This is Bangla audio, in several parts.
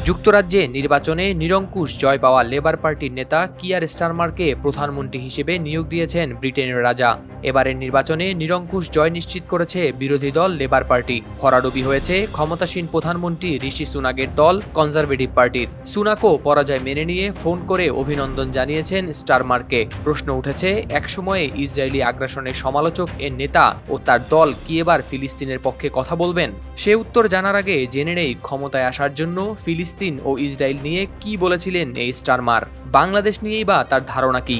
যুক্তরাজ্যে নির্বাচনে নিরঙ্কুশ জয় পাওয়া লেবার পার্টির নেতা কিয়ার স্টারমারকে প্রধানমন্ত্রী হিসেবে নিয়োগ দিয়েছেন ব্রিটেনের রাজা। এবারের নির্বাচনে নিরঙ্কুশ জয় নিশ্চিত করেছে বিরোধী দল লেবার পার্টি। ভরাডুবি হয়েছে ক্ষমতাসীন প্রধানমন্ত্রী ঋষি সুনাকের দল কনজারভেটিভ পার্টির। সুনাকও পরাজয় মেনে নিয়ে ফোন করে অভিনন্দন জানিয়েছেন স্টারমারকে। প্রশ্ন উঠেছে, একসময়ে ইসরায়েলি আগ্রাসনের সমালোচক এর নেতা ও তার দল কি এবার ফিলিস্তিনের পক্ষে কথা বলবেন? সে উত্তর জানার আগে জেনে নেই ক্ষমতায় আসার জন্য ফিলিস্তিন ও ইসরায়েল নিয়ে কি বলেছিলেন এই স্টারমার। বাংলাদেশ নিয়েই বা তার ধারণা কি?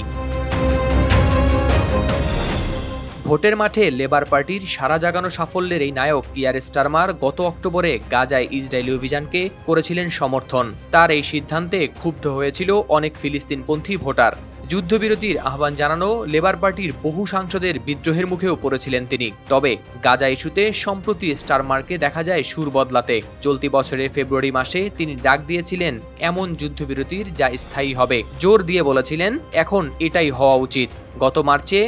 ভোটের মাঠে লেবার পার্টির সারা জাগানো সাফল্যের এই নায়ক কিয়ার স্টারমার গত অক্টোবরে গাজায় ইসরায়েলি অভিযানকে করেছিলেন সমর্থন। তার এই সিদ্ধান্তে ক্ষুব্ধ হয়েছিল অনেক ফিলিস্তিনপন্থী ভোটার। যুদ্ধবিরতির আহ্বান জানানো লেবার পার্টির বহু সাংসদের বিদ্রোহের মুখেও পড়েছিলেন তিনি। তবে গাজা ইস্যুতে সম্প্রতি স্টারমারকে দেখা যায় সুর বদলাতে। চলতি বছরের ফেব্রুয়ারি মাসে তিনি ডাক দিয়েছিলেন এমন যুদ্ধবিরতির যা স্থায়ী হবে। জোর দিয়ে বলেছিলেন এখন এটাই হওয়া উচিত। গত মার্চে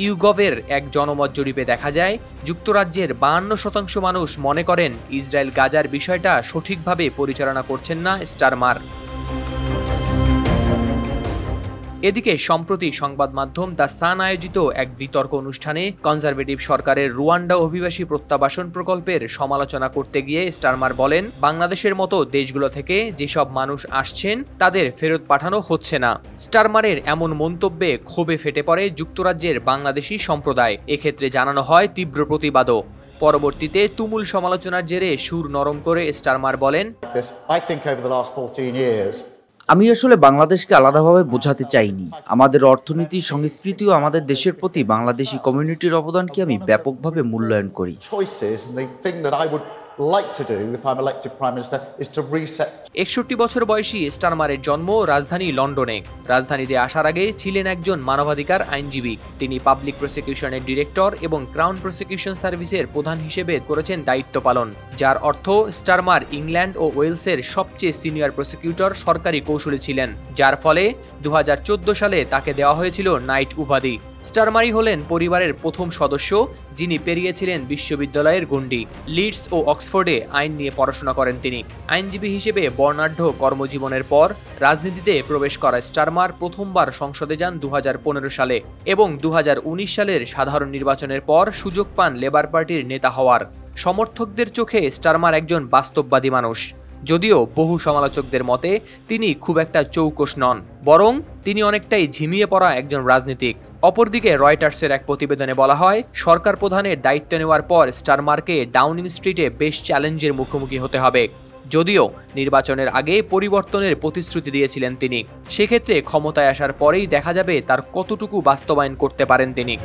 ইউগভের এক জনমত জরিপে দেখা যায় যুক্তরাজ্যের 52% মানুষ মনে করেন ইসরায়েল গাজার বিষয়টা সঠিকভাবে পরিচালনা করছেন না স্টারমার। এদিকে সম্প্রতি সংবাদ মাধ্যম দ্য সান আয়োজিত এক বিতর্ক অনুষ্ঠানে কনজারভেটিভ সরকারের রুয়ান্ডা অভিবাসী প্রত্যাবাসন প্রকল্পের সমালোচনা করতে গিয়ে স্টারমার বলেন, বাংলাদেশের মতো দেশগুলো থেকে যেসব মানুষ আসছেন তাদের ফেরত পাঠানো হচ্ছে না। স্টারমারের এমন মন্তব্যে ক্ষোভে ফেটে পড়ে যুক্তরাজ্যের বাংলাদেশি সম্প্রদায়। এক্ষেত্রে জানানো হয় তীব্র প্রতিবাদও। পরবর্তীতে তুমুল সমালোচনার জেরে সুর নরম করে স্টারমার বলেন, আমি আসলে বাংলাদেশকে আলাদাভাবে বোঝাতে চাইনি। আমাদের অর্থনীতি, সংস্কৃতি ও আমাদের দেশের প্রতি বাংলাদেশি কমিউনিটির অবদানকে আমি ব্যাপকভাবে মূল্যায়ন করি। 61 বছর বয়সী স্টারমারের জন্ম রাজধানী লন্ডনে। রাজধানীতে আসার আগে ছিলেন একজন মানবাধিকার আইনজীবী। তিনি পাবলিক প্রসিকিউশনের ডিরেক্টর এবং ক্রাউন প্রসিকিউশন সার্ভিসের প্রধান হিসেবে করেছেন দায়িত্ব পালন, যার অর্থ স্টারমার ইংল্যান্ড ও ওয়েলসের সবচেয়ে সিনিয়র প্রসিকিউটর সরকারি কৌশলী ছিলেন, যার ফলে 2014 সালে তাকে দেওয়া হয়েছিল নাইট উপাধি। স্টারমারই হলেন পরিবারের প্রথম সদস্য যিনি পেরিয়েছিলেন বিশ্ববিদ্যালয়ের গণ্ডি। লিডস ও অক্সফোর্ডে আইন নিয়ে পড়াশোনা করেন তিনি। আইনজীবী হিসেবে বর্ণাঢ্য কর্মজীবনের পর রাজনীতিতে প্রবেশ করা স্টারমার প্রথমবার সংসদে যান 2015 সালে এবং 2019 সালের সাধারণ নির্বাচনের পর সুযোগ পান লেবার পার্টির নেতা হওয়ার। সমর্থকদের চোখে স্টারমার একজন বাস্তববাদী মানুষ। যদিও বহু সমালোচকদের মতে তিনি খুব একটা চৌকস নন, বরং তিনি অনেকটাই ঝিমিয়ে পড়া একজন রাজনীতিক। অপরদিকে রয়টার্সের এক প্রতিবেদনে বলা হয়, সরকার প্রধানের দায়িত্ব নেওয়ার পর স্টারমারকে ডাউনিং স্ট্রিটে বেশ চ্যালেঞ্জের মুখোমুখি হতে হবে। যদিও নির্বাচনের আগে পরিবর্তনের প্রতিশ্রুতি দিয়েছিলেন তিনি। সেক্ষেত্রে ক্ষমতায় আসার পরেই দেখা যাবে তার কতটুকু বাস্তবায়ন করতে পারেন তিনি।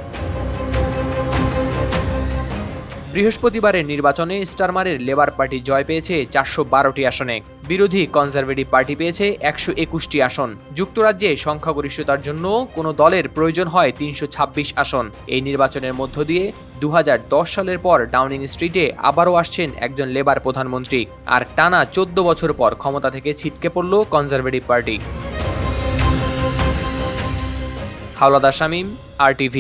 বৃহস্পতিবারের নির্বাচনে স্টারমারের লেবার পার্টি জয় পেয়েছে 412টি আসনে। বিরোধী কনজারভেটিভ পার্টি পেয়েছে 121টি আসন। যুক্তরাজ্যে সংখ্যাগরিষ্ঠতার জন্য কোনো দলের প্রয়োজন হয় 326 আসন। এই নির্বাচনের মধ্য দিয়ে 2010 সালের পর ডাউনিং স্ট্রিটে আবারও আসছেন একজন লেবার প্রধানমন্ত্রী। আর টানা 14 বছর পর ক্ষমতা থেকে ছিটকে পড়ল conservative party. Howlader Shamim, RTV।